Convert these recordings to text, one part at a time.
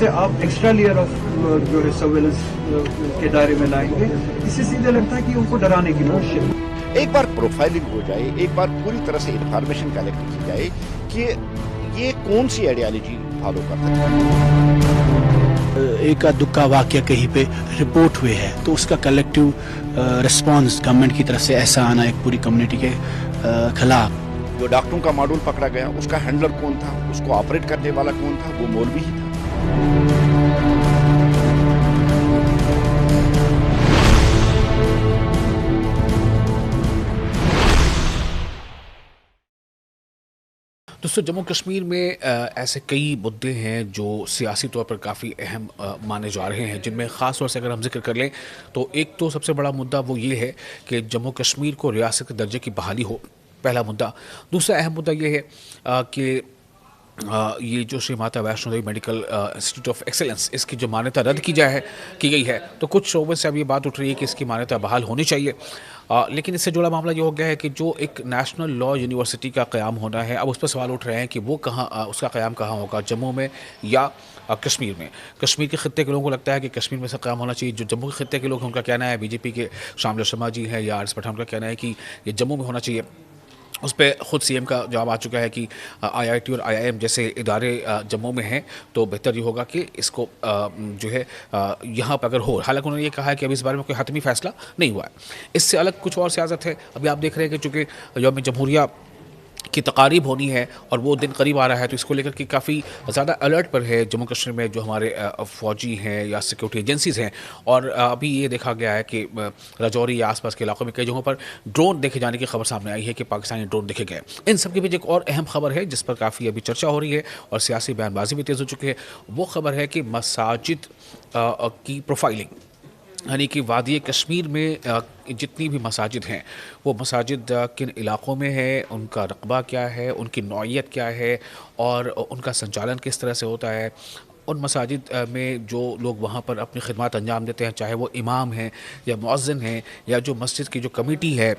से आप extra layer of जो है सर्वेलेंस के दायरे में लाएंगे, इससे सीधे लगता है कि उनको डराने की कोशिश। एक बार प्रोफाइलिंग हो जाए, एक बार पूरी तरह से इंफॉर्मेशन कलेक्ट की जाए कि ये कौन सी आइडियोलॉजी फॉलो करता है। एक दुक्का वाकया कहीं पे रिपोर्ट हुए है तो उसका कलेक्टिव रिस्पांस गवर्नमेंट की तरफ से ऐसा आना एक पूरी कम्युनिटी के खिलाफ। जो डॉक्टरों का मॉड्यूल पकड़ा गया, उसका हैंडलर कौन था, उसको ऑपरेट करने वाला कौन था, वो मौलवी ही था। दोस्तों, जम्मू कश्मीर में ऐसे कई मुद्दे हैं जो सियासी तौर पर काफ़ी अहम माने जा रहे हैं, जिनमें ख़ास तौर से अगर हम जिक्र कर लें तो एक तो सबसे बड़ा मुद्दा वो ये है कि जम्मू कश्मीर को रियासत के दर्जे की बहाली हो, पहला मुद्दा। दूसरा अहम मुद्दा ये है कि ये जो Shri Mata Vaishno Devi medical institute of excellence, इसकी जो मान्यता रद्द की गई है, तो कुछ शोबे से अब ये बात उठ रही है कि इसकी मान्यता बहाल होनी चाहिए। लेकिन इससे जुड़ा मामला ये हो गया है कि जो एक नेशनल लॉ यूनिवर्सिटी का क़याम होना है, अब उस पर सवाल उठ रहे हैं कि वो कहाँ उसका क़याम कहाँ होगा, जम्मू में या कश्मीर में। कश्मीर के खित्ते के लोगों को लगता है कि कश्मीर में से क़याम होना चाहिए। जो जम्मू के खित्ते के लोग हैं उनका कहना है, बीजेपी के शामिल शर्मा जी हैं या आरिफ पठान का कहना है कि ये जम्मू में होना चाहिए। उस पर ख़ुद सीएम का जवाब आ चुका है कि आईआईटी और आईआईएम जैसे इदारे जम्मू में हैं, तो बेहतर ये होगा कि इसको जो है यहाँ पर अगर हो। हालांकि उन्होंने ये कहा है कि अभी इस बारे में कोई हतमी फैसला नहीं हुआ है। इससे अलग कुछ और सियासत है। अभी आप देख रहे हैं कि चूँकि यौम जमहूरिया की तकारीब होनी है और वो दिन करीब आ रहा है, तो इसको लेकर के काफ़ी ज़्यादा अलर्ट पर है जम्मू कश्मीर में जो हमारे फ़ौजी हैं या सिक्योरिटी एजेंसीज़ हैं। और अभी ये देखा गया है कि राजौरी या आसपास के इलाकों में कई जगहों पर ड्रोन देखे जाने की खबर सामने आई है कि पाकिस्तानी ड्रोन देखे गए। इन सब के बीच एक और अहम खबर है जिस पर काफ़ी अभी चर्चा हो रही है और सियासी बयानबाजी भी तेज़ हो चुकी है। वो खबर है कि मसाजिद की प्रोफाइलिंग, यानी कि वादी कश्मीर में जितनी भी मसाजिद हैं, वो मसाजिद किन इलाक़ों में है, उनका रकबा क्या है, उनकी नौइयत क्या है और उनका संचालन किस तरह से होता है। उन मसाजिद में जो लोग वहाँ पर अपनी खिदमत अंजाम देते हैं, चाहे वो इमाम हैं या मुअज्जिन हैं या जो मस्जिद की जो कमेटी है,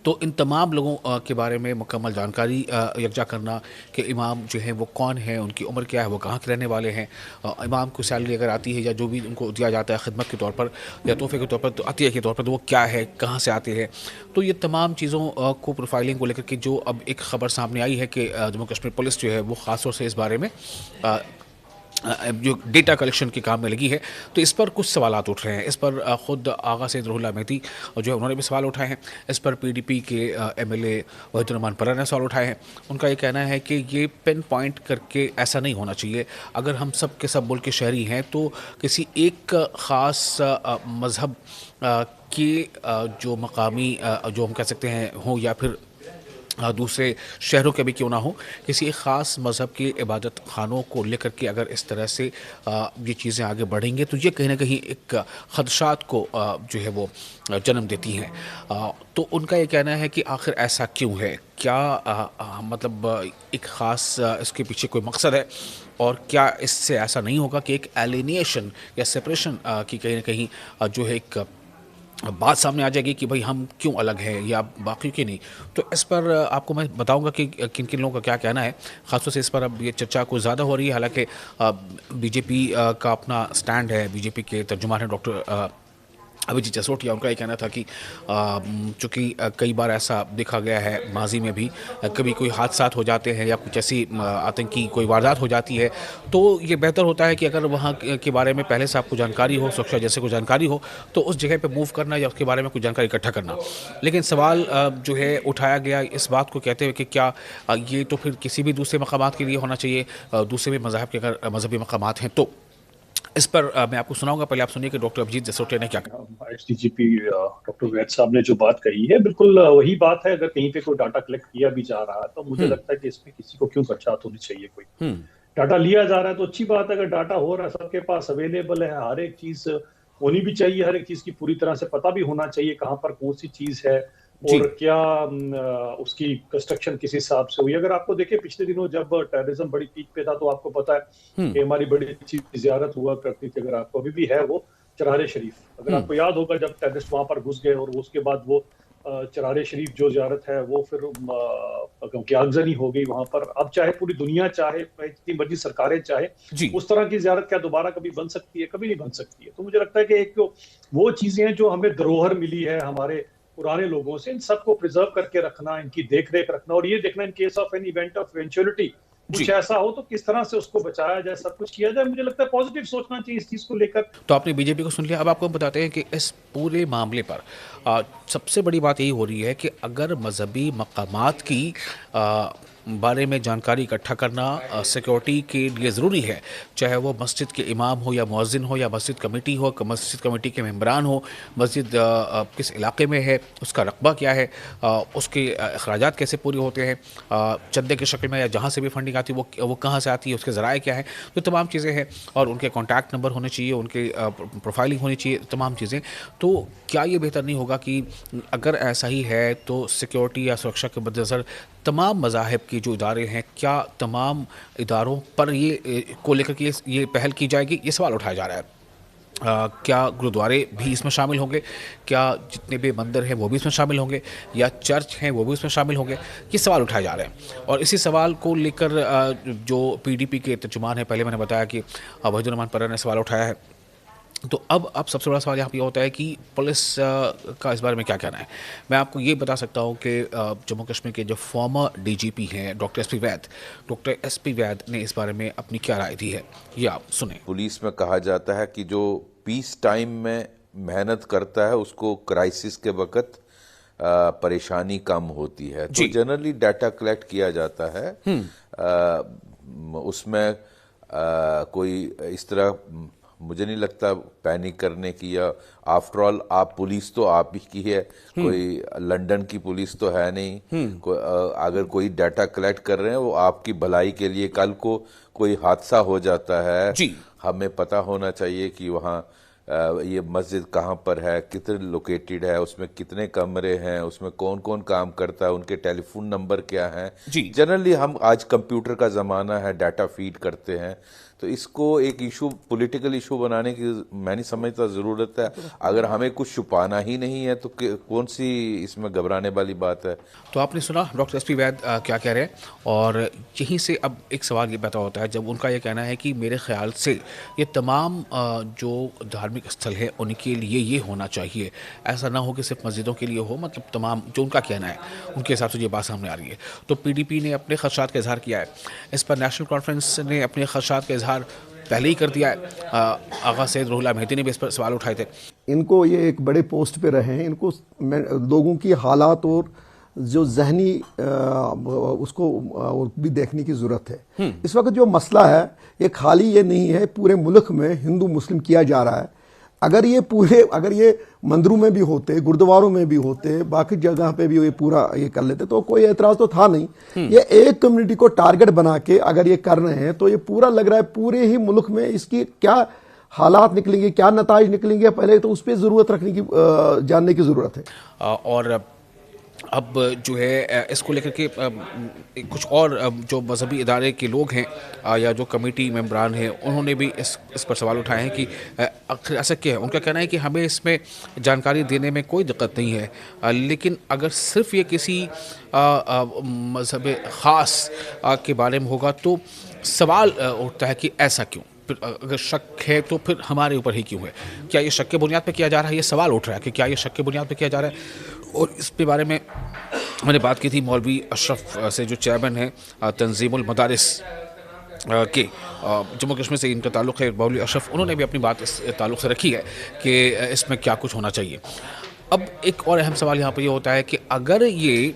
तो इन तमाम लोगों के बारे में मुकम्मल जानकारी यकजा करना कि इमाम जो है वो कौन है, उनकी उम्र क्या है, वो कहाँ के रहने वाले हैं, इमाम को सैलरी अगर आती है या जो भी उनको दिया जाता है खिदमत के तौर पर या तोहफे के तौर पर, तो अतिया के तौर पर, तो वो क्या है, कहाँ से आते हैं। तो ये तमाम चीज़ों को प्रोफाइलिंग को लेकर के जो अब एक ख़बर सामने आई है कि जम्मू कश्मीर पुलिस जो है वो ख़ास तौर से इस बारे में जो डेटा कलेक्शन के काम में लगी है, तो इस पर कुछ सवालात उठ रहे हैं। इस पर ख़ुद आगा सैयद रुहुल्लाह मेहदी जो है उन्होंने भी सवाल उठाए हैं। इस पर पीडीपी के एमएलए वहीदुर्रहमान परा ने सवाल उठाए हैं। उनका ये कहना है कि ये पिन पॉइंट करके ऐसा नहीं होना चाहिए। अगर हम सब के सब मुल्क के शहरी हैं तो किसी एक ख़ास मज़हब के जो मकामी जो हम कह सकते हैं हों या फिर दूसरे शहरों के भी क्यों ना हो, किसी एक ख़ास मज़हब के इबादत खानों को लेकर के अगर इस तरह से ये चीज़ें आगे बढ़ेंगे तो ये कहीं ना कहीं एक ख़दशात को जो है वो जन्म देती हैं। तो उनका ये कहना है कि आखिर ऐसा क्यों है, क्या मतलब एक ख़ास इसके पीछे कोई मकसद है और क्या इससे ऐसा नहीं होगा कि एक एलिनिएशन या सेपरेशन की कहीं ना कहीं जो है एक बात सामने आ जाएगी कि भाई हम क्यों अलग हैं या बाकी की नहीं। तो इस पर आपको मैं बताऊंगा कि किन किन लोगों का क्या कहना है। ख़ासतौर से इस पर अब ये चर्चा कुछ ज़्यादा हो रही है। हालांकि बीजेपी का अपना स्टैंड है, बीजेपी के तर्जुमान हैं डॉक्टर अभिजीत जसरोटिया, उनका ये कहना था कि चूँकि कई बार ऐसा देखा गया है माजी में भी, कभी कोई हादसात हो जाते हैं या कुछ ऐसी आतंकी कोई वारदात हो जाती है, तो ये बेहतर होता है कि अगर वहाँ के बारे में पहले से आपको जानकारी हो, सुरक्षा जैसे कोई जानकारी हो, तो उस जगह पे मूव करना या उसके बारे में कुछ जानकारी इकट्ठा करना। लेकिन सवाल जो है उठाया गया इस बात को कहते हुए कि क्या ये तो फिर किसी भी दूसरे मकामात के लिए होना चाहिए, दूसरे भी मज़हब के अगर मजहबी मकामात हैं तो। इस पर मैं आपको सुनाऊंगा, पहले आप सुनिए कि डॉक्टर अभिजीत जसरोटिया ने क्या कहा। एसडीजीपी डॉक्टर वैद साहब ने जो बात कही है बिल्कुल वही बात है। अगर कहीं पे कोई डाटा कलेक्ट किया भी जा रहा है तो मुझे लगता है कि इसमें किसी को क्यों कचात होनी चाहिए। कोई डाटा लिया जा रहा है तो अच्छी बात है, अगर डाटा हो रहा है सबके पास अवेलेबल है, हर एक चीज होनी भी चाहिए, हर एक चीज की पूरी तरह से पता भी होना चाहिए कहाँ पर कौन सी चीज है और क्या उसकी कंस्ट्रक्शन किस हिसाब से हुई। अगर आपको देखे पिछले दिनों जब टेररिज्म बड़ी पीक पे था तो आपको पता है कि हमारी बड़ी अच्छी जियारत हुआ करती थी, अगर आपको अभी भी है वो चरहरे शरीफ। अगर आपको याद होगा जब टेररिस्ट वहां पर घुस गए और उसके बाद वो चरारे शरीफ जो ज़ियारत है वो फिर क्योंकि आगजनी हो गई वहां पर, अब चाहे पूरी दुनिया चाहे, जितनी मर्जी सरकारें चाहे, जी। उस तरह की ज़ियारत क्या दोबारा कभी बन सकती है? कभी नहीं बन सकती है। तो मुझे लगता है कि एक वो चीजें हैं जो हमें धरोहर मिली है हमारे पुराने लोगों से, इन सबको प्रिजर्व करके रखना, इनकी देख रेख रखना, और ये देखना in case of an event of eventuality जी। कुछ ऐसा हो तो किस तरह से उसको बचाया जाए, सब कुछ किया जाए। मुझे लगता है पॉजिटिव सोचना चाहिए इस चीज को लेकर। तो आपने बीजेपी को सुन लिया, अब आपको हम बताते हैं कि इस पूरे मामले पर सबसे बड़ी बात यही हो रही है कि अगर मजहबी मकामात की बारे में जानकारी इकट्ठा करना सिक्योरिटी के लिए ज़रूरी है, चाहे वो मस्जिद के इमाम हो या मुअज्जिन हो या मस्जिद कमेटी हो, मस्जिद कमेटी के मेंबरान हो, मस्जिद किस इलाके में है, उसका रकबा क्या है, उसके अखराजात कैसे पूरे होते हैं, चंदे की शक्ल में या जहाँ से भी फंडिंग आती है वो कहाँ से आती है, उसके ज़राए क्या है, तो तमाम चीज़ें हैं, और उनके कॉन्टैक्ट नंबर होने चाहिए, उनके प्रोफाइलिंग होनी चाहिए, तमाम चीज़ें। तो क्या ये बेहतर नहीं होगा कि अगर ऐसा ही है तो सिक्योरिटी या सुरक्षा के मद्देनज़र तमाम मज़ाहिब के जो इदारे हैं, क्या तमाम इदारों पर ये को लेकर के ये पहल की जाएगी? ये सवाल उठाया जा रहा है। क्या गुरुद्वारे भी इसमें शामिल होंगे? क्या जितने भी मंदिर हैं वो भी इसमें शामिल होंगे, या चर्च हैं वो भी इसमें शामिल होंगे? ये सवाल उठाए जा रहे हैं, और इसी सवाल को लेकर जो पीडीपी के तर्जुमान हैं, पहले मैंने बताया कि वहीदुर रहमान पर्रा ने सवाल उठाया है, तो अब सबसे बड़ा सवाल यहाँ पे होता है कि पुलिस का इस बारे में क्या कहना है। मैं आपको ये बता सकता हूँ कि जम्मू कश्मीर के जो फॉर्मर डीजीपी हैं डॉक्टर एसपी वैद ने इस बारे में अपनी क्या राय दी है, ये आप सुने। पुलिस में कहा जाता है कि जो पीस टाइम में मेहनत करता है उसको क्राइसिस के वक्त परेशानी कम होती है, तो जनरली डाटा कलेक्ट किया जाता है। उसमें कोई इस तरह मुझे नहीं लगता पैनिक करने की, या आफ्टर ऑल आप पुलिस तो आप ही की है, कोई लंदन की पुलिस तो है नहीं। अगर कोई डाटा कलेक्ट कर रहे हैं वो आपकी भलाई के लिए, कल को कोई हादसा हो जाता है, हमें पता होना चाहिए कि वहाँ ये मस्जिद कहाँ पर है, कितने लोकेटेड है, उसमें कितने कमरे हैं, उसमें कौन कौन काम करता है, उनके टेलीफोन नंबर क्या हैं। जनरली हम आज कंप्यूटर का ज़माना है, डाटा फीड करते हैं, तो इसको एक इशू, पॉलिटिकल इशू बनाने की मैं नहीं समझता ज़रूरत है। अगर हमें कुछ छुपाना ही नहीं है तो कौन सी इसमें घबराने वाली बात है। तो आपने सुना डॉक्टर एसपी वैद क्या कह रहे हैं, और यहीं से अब एक सवाल ये पैदा होता है, जब उनका ये कहना है कि मेरे ख्याल से ये तमाम जो धार्मिक स्थल है उनके लिए ये होना चाहिए, ऐसा ना हो कि सिर्फ मस्जिदों के लिए हो, मतलब तमाम, जो उनका कहना है उनके हिसाब से ये बात सामने आ रही है। तो पीडीपी ने अपने खदशात का इजहार किया है, इस पर नेशनल कॉन्फ्रेंस ने अपने खदशात का इजहार पहले ही कर दिया है। आगा सैयद रुहुल्लाह मेहदी ने भी इस पर सवाल उठाए थे। इनको ये एक बड़े पोस्ट पे रहे हैं, इनको लोगों की हालात और जो जहनी उसको भी देखने की जरूरत है। इस वक्त जो मसला है ये खाली ये नहीं है, पूरे मुल्क में हिंदू मुस्लिम किया जा रहा है। अगर ये मंदिरों में भी होते, गुरुद्वारों में भी होते, बाकी जगह पे भी ये पूरा ये कर लेते तो कोई एतराज तो था नहीं। ये एक कम्युनिटी को टारगेट बना के अगर ये कर रहे हैं तो ये पूरा लग रहा है पूरे ही मुल्क में इसकी क्या हालात निकलेंगे, क्या नताइज निकलेंगे, पहले तो उस पर जरूरत रखने की जानने की जरूरत है। और अब जो है इसको लेकर के कुछ और जो मजहबी इदारे के लोग हैं या जो कमेटी मेंबरान हैं उन्होंने भी इस पर सवाल उठाए हैं कि आखिर ऐसा क्या है। उनका कहना है कि हमें इसमें जानकारी देने में कोई दिक्कत नहीं है, लेकिन अगर सिर्फ ये किसी मजहब ख़ास के बारे में होगा तो सवाल उठता है कि ऐसा क्यों। अगर शक है तो फिर हमारे ऊपर ही क्यों है? क्या ये शक के बुनियाद पे किया जा रहा है? ये सवाल उठ रहा है कि क्या ये शक के बुनियाद पे किया जा रहा है। और इस पे बारे में मैंने बात की थी मौलवी अशरफ से, जो चेयरमैन है तंजीमुल मदारिस के जम्मू कश्मीर से इनका ताल्लुक़ है। मौलवी अशरफ उन्होंने भी अपनी बात इस ताल्लुक़ से रखी है कि इसमें क्या कुछ होना चाहिए। अब एक और अहम सवाल यहाँ पर ये होता है कि अगर ये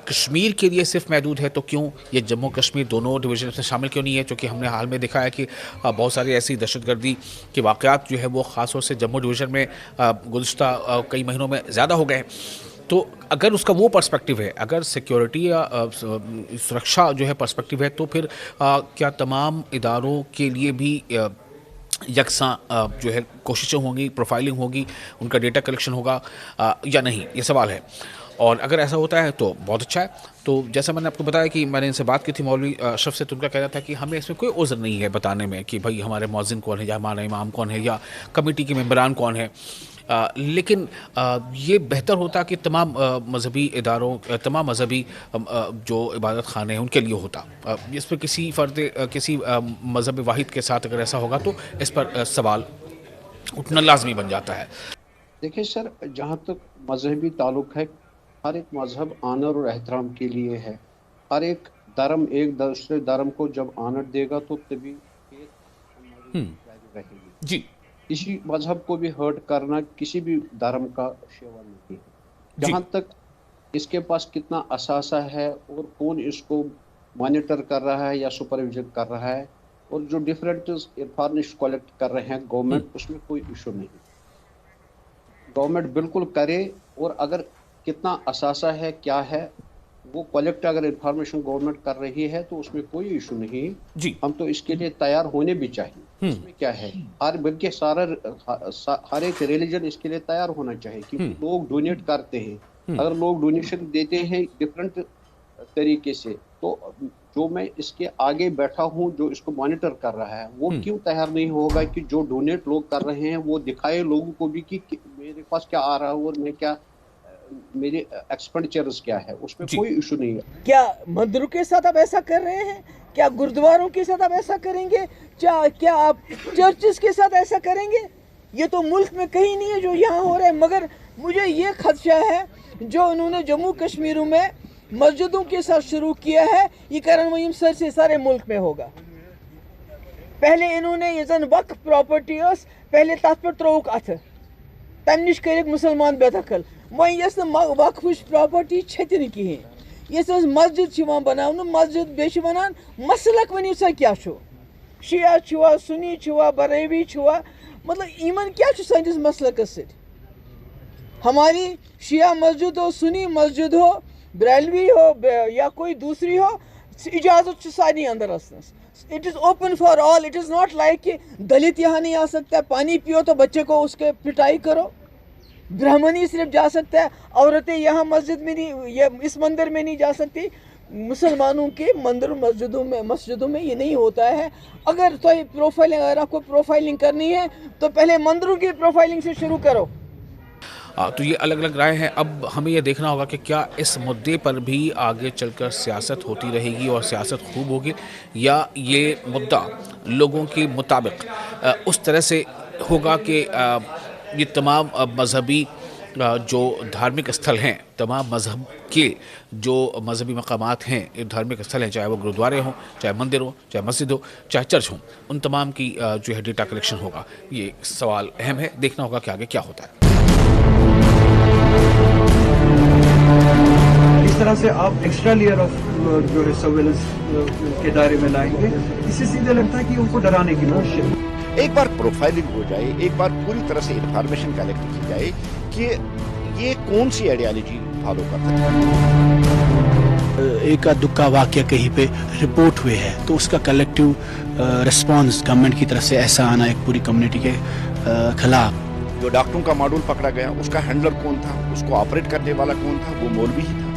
कश्मीर के लिए सिर्फ महदूद है तो क्यों ये जम्मू कश्मीर दोनों डिवीज़न में शामिल क्यों नहीं है? क्योंकि हमने हाल में देखा है कि बहुत सारी ऐसी दहशतगर्दी के वाक़यात जो है वो ख़ास तौर से जम्मू डिवीज़न में गुज़श्ता कई महीनों में ज़्यादा हो गए। तो अगर उसका वो पर्सपेक्टिव है, अगर सिक्योरिटी या सुरक्षा जो है पर्सपेक्टिव है, तो फिर क्या तमाम इदारों के लिए भी यकसां जो है कोशिशें होंगी, प्रोफाइलिंग होगी, उनका डेटा कलेक्शन होगा या नहीं, ये सवाल है। और अगर ऐसा होता है तो बहुत अच्छा है। तो जैसा मैंने आपको बताया कि मैंने इनसे बात की थी मौलवी अशरफ से, तो उनका कहना था कि हमें इसमें कोई उज़्र नहीं है बताने में कि भाई हमारे मौज़िन कौन है या हमारा इमाम कौन है या कमेटी के मेंबरान कौन है लेकिन ये बेहतर होता कि तमाम मजहबी इदारों, तमाम मजहबी जो इबादत खाने हैं उनके लिए होता। इस पर किसी किसी मजहब वाहिद के साथ अगर ऐसा होगा तो इस पर सवाल उठना लाजमी बन जाता है। देखिए सर, जहाँ तक मजहबी ताल्लुक है, हर एक मजहब आनर और एहतराम के लिए है। हर एक धर्म एक दूसरे धर्म को जब आनर देगा तो तभी रहेगी जी। किसी मजहब को भी हर्ट करना किसी भी धर्म का सेवा नहीं है। जहाँ तक इसके पास कितना असासा है और कौन इसको मॉनिटर कर रहा है या सुपरविजन कर रहा है, और जो डिफरेंट इंफॉर्मेशन कलेक्ट कर रहे हैं गवर्नमेंट, उसमें कोई इशू नहीं। गवर्नमेंट बिल्कुल करे, और अगर कितना असासा है क्या है वो कलेक्ट अगर इंफॉर्मेशन गवर्नमेंट कर रही है तो उसमें कोई इशू नहीं जी। हम तो इसके लिए तैयार होने भी चाहिए। इसमें क्या है, बल्कि हर एक रिलीजन इसके लिए तैयार होना चाहिए, क्योंकि लोग डोनेट करते हैं। अगर लोग डोनेशन देते हैं डिफरेंट तरीके से, तो जो मैं इसके आगे बैठा हूँ जो इसको मॉनिटर कर रहा है वो क्यों तैयार नहीं होगा कि जो डोनेट लोग कर रहे हैं वो दिखाए लोगों को भी कि मेरे पास क्या आ रहा है और मैं क्या, मेरे एक्सपेंडिचर्स क्या है, उसमें कोई इशू नहीं है। क्या मंदिरों के साथ आप ऐसा कर रहे हैं? क्या गुरुद्वारों के साथ आप ऐसा करेंगे? क्या आप चर्चेस के साथ ऐसा करेंगे? ये तो मुल्क में कहीं नहीं है जो यहाँ हो रहा है। मगर मुझे ये खदशा है जो उन्होंने जम्मू कश्मीर में मस्जिदों के साथ शुरू किया है, ये कारण वही सर से सारे मुल्क में होगा। पहले इन्होंने ये जन वक्फ प्रॉपर्टी पहले तथ पे त्रोक अथ तम नश कर मुसलमान बेदखल वह वक्फ प्रॉपर्टी छतिन कहें ये मस्जिद बनाव मस्जिद बे वनान मसलक वनी सा क्या शिया छुआ सुनी छुआ बरेवी छुआ, मतलब ईमन क्या सानिस मसलकस से। हमारी शिया मस्जिद हो, सुनी मस्जिद हो, ब्रेलवी हो या कोई दूसरी हो, इजाज़त सारी अंदर असनस। It is open for all. It is not like कि दलित यहाँ नहीं आ सकता, पानी पियो तो बच्चे को उसके पिटाई करो। ब्राह्मण ही सिर्फ जा सकता है, औरतें यहाँ मस्जिद में नहीं, ये इस मंदिर में नहीं जा सकती। मुसलमानों के मंदिर मस्जिदों में ये नहीं होता है। अगर तो प्रोफाइलिंग, अगर आपको प्रोफाइलिंग करनी है तो पहले मंदिरों की प्रोफाइलिंग से शुरू करो। तो ये अलग अलग राय हैं। अब हमें ये देखना होगा कि क्या इस मुद्दे पर भी आगे चलकर सियासत होती रहेगी और सियासत खूब होगी, या ये मुद्दा लोगों के मुताबिक उस तरह से होगा कि ये तमाम मजहबी जो धार्मिक स्थल हैं, तमाम मजहब के जो मजहबी मकामात हैं, ये धार्मिक स्थल हैं, चाहे वो गुरुद्वारे हों, चाहे मंदिर हो, चाहे मस्जिद हो, चाहे चर्च हों, उन तमाम की जो है डेटा कलेक्शन होगा। ये सवाल अहम है, देखना होगा कि आगे क्या होता है। इस तरह से आप एक्स्ट्रा लेयर ऑफ जो है सर्वेलेंस के दायरे में लाएंगे, इससे सीधे लगता है कि उनको डराने की कोशिश है। एक बार प्रोफाइलिंग हो जाए, एक बार पूरी तरह से इंफॉर्मेशन कलेक्ट की जाए कि ये कौन सी आइडियोलॉजी फॉलो करता है। एक दुक्का वाकया कहीं पे रिपोर्ट हुए हैं तो उसका कलेक्टिव रिस्पांस गवर्नमेंट की तरफ से ऐसा आना एक पूरी कम्युनिटी के खिलाफ। जो डॉक्टरों का मॉड्यूल पकड़ा गया उसका हैंडलर कौन था, उसको ऑपरेट करने वाला कौन था, वो मौलवी ही था।